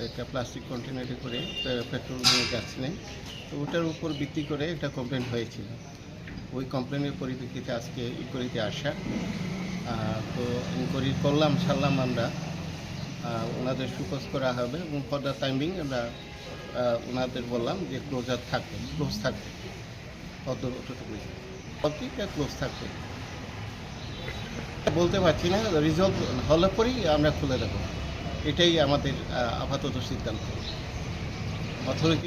একটা প্লাস্টিক কন্টেনারে করে পেট্রোল নিয়ে যাচ্ছিলেন, তো ওটার উপর ভিত্তি করে একটা কমপ্লেন হয়েছিল। ওই কমপ্লেনের পরিপ্রেক্ষিতে আজকে ইনকোয়ারিতে আসা। তো ইনকোয়ারি সারলাম আমরা, ওনাদের সুপোজ করা হবে এবং ফর দ্য টাইমিং আমরা ওনাদের বললাম যে ক্লোজ থাকবে অতটুকুই ক্লোজ থাকবে। বলতে পারছি না, রিজলভ হলে পরেই আমরা খুলে দেবো, এটাই আমাদের আপাতত সিদ্ধান্ত। অথরিটি